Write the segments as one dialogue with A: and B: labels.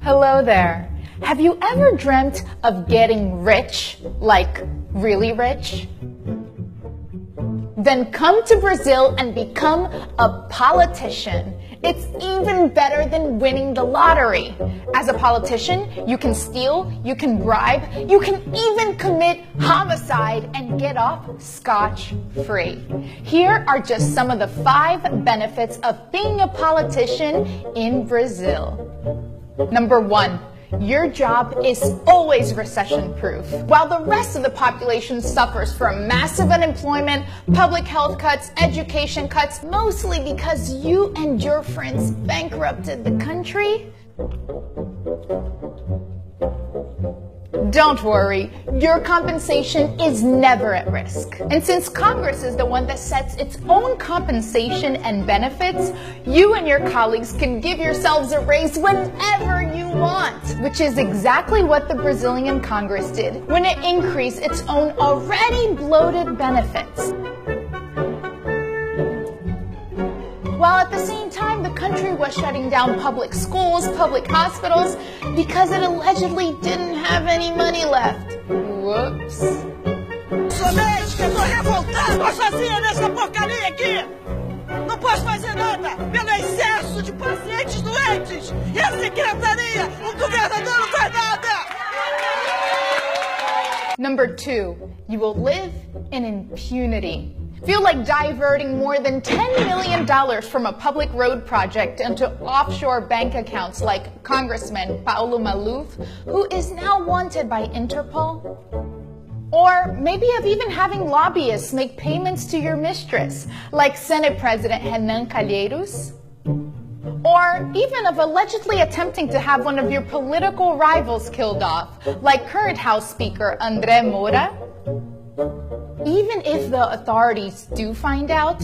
A: Hello there. Have you ever dreamt of getting rich, like really rich? Then come to Brazil and become a politician. It's even better than winning the lottery. As a politician, you can steal, you can bribe, you can even commit homicide and get off scotch-free. Here are just some of the 5 benefits of being a politician in Brazil. Number 1. Your job is always recession-proof. While the rest of the population suffers from massive unemployment, public health cuts, education cuts, mostly because you and your friends bankrupted the country, don't worry, your compensation is never at risk. And since Congress is the one that sets its own compensation and benefits, you and your colleagues can give yourselves a raise whenever you want, which is exactly what the Brazilian Congress did when it increased its own already bloated benefits. While at the same time, the country was shutting down public schools, public hospitals, because it allegedly didn't have any money left. Whoops.
B: Somente que eu tô revoltado sozinha nessa porcaria aqui! Não posso fazer nada pelo excesso de pacientes doentes! E a secretaria, o governador não faz nada!
A: Number 2, you will live in impunity. Feel like diverting more than $10 million from a public road project into offshore bank accounts like Congressman Paulo Maluf, who is now wanted by Interpol? Or maybe of even having lobbyists make payments to your mistress, like Senate President Renan Calheiros? Or even of allegedly attempting to have one of your political rivals killed off, like current House Speaker André Moura? Even if the authorities do find out,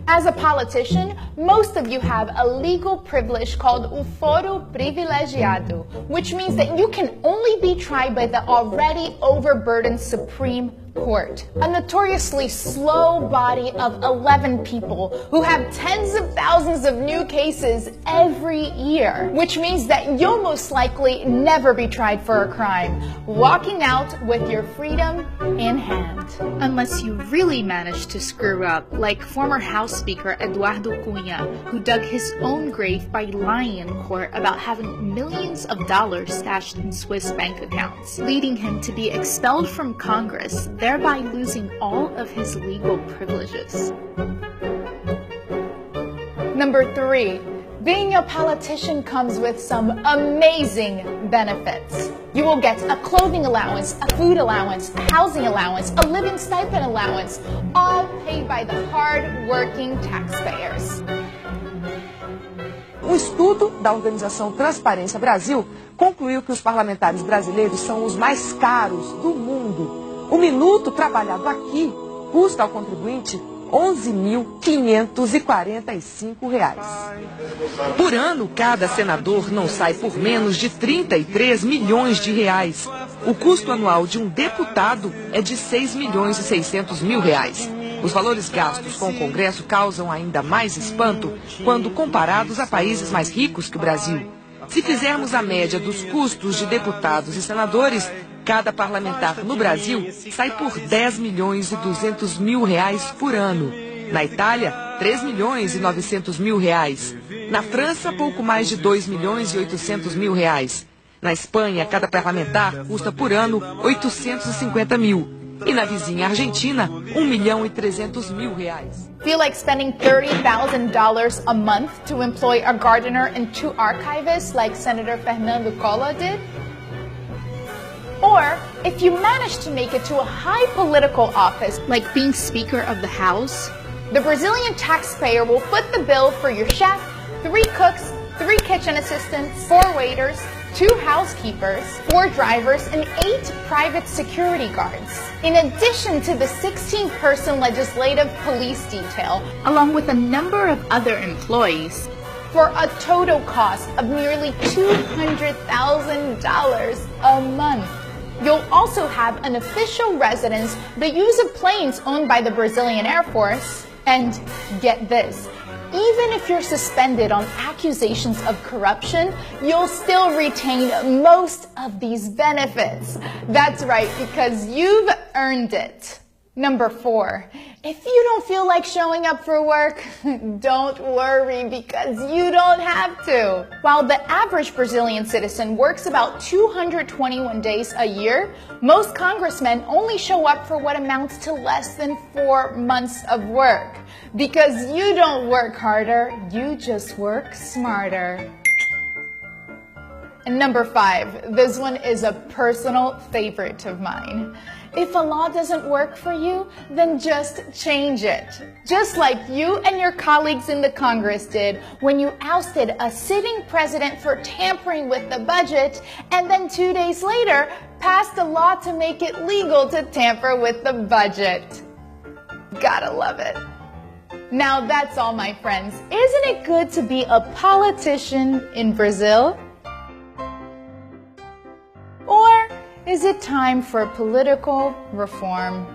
A: as a politician, most of you have a legal privilege called o foro privilegiado, which means that you can only be tried by the already overburdened Supreme Court, a notoriously slow body of 11 people who have tens of thousands of new cases every year, which means that you'll most likely never be tried for a crime, walking out with your freedom in hand. Unless you really manage to screw up, like former House Speaker Eduardo Cunha, who dug his own grave by lying in court about having millions of dollars stashed in Swiss bank accounts, leading him to be expelled from Congress, thereby losing all of his legal privileges. Number 3, being a politician comes with some amazing benefits. You will get a clothing allowance, a food allowance, a housing allowance, a living stipend allowance, all paid by the hard-working taxpayers.
C: Um estudo da organização Transparência Brasil concluiu que os parlamentares brasileiros são os mais caros do mundo. O minuto trabalhado aqui custa ao contribuinte R$ 11.545. Por ano, cada senador não sai por menos de 33 milhões de reais. O custo anual de um deputado é de 6 milhões e 600 mil reais. Os valores gastos com o Congresso causam ainda mais espanto quando comparados a países mais ricos que o Brasil. Se fizermos a média dos custos de deputados e senadores, cada parlamentar no Brasil sai por 10 milhões e 200 mil reais por ano. Na Itália, 3 milhões e 900 mil reais. Na França, pouco mais de 2 milhões e 800 mil reais. Na Espanha, cada parlamentar custa por ano 850 mil. E na vizinha Argentina, 1 milhão e 300 mil reais.
A: Feel like spending $30,000 a month to employ a gardener and 2 archivists like Senator Fernando Collor did? Or, if you manage to make it to a high political office, like being Speaker of the House, the Brazilian taxpayer will foot the bill for your chef, 3 cooks, 3 kitchen assistants, 4 waiters, 2 housekeepers, 4 drivers, and 8 private security guards, in addition to the 16-person legislative police detail, along with a number of other employees, for a total cost of nearly $200,000 a month. You'll also have an official residence, the use of planes owned by the Brazilian Air Force, and get this, even if you're suspended on accusations of corruption, you'll still retain most of these benefits. That's right, because you've earned it. Number 4, if you don't feel like showing up for work, don't worry because you don't have to. While the average Brazilian citizen works about 221 days a year, most congressmen only show up for what amounts to less than 4 months of work. Because you don't work harder, you just work smarter. And number 5, this one is a personal favorite of mine. If a law doesn't work for you, then just change it. Just like you and your colleagues in the Congress did when you ousted a sitting president for tampering with the budget, and then 2 days later passed a law to make it legal to tamper with the budget. Gotta love it. Now that's all, my friends. Isn't it good to be a politician in Brazil? Or is it time for political reform?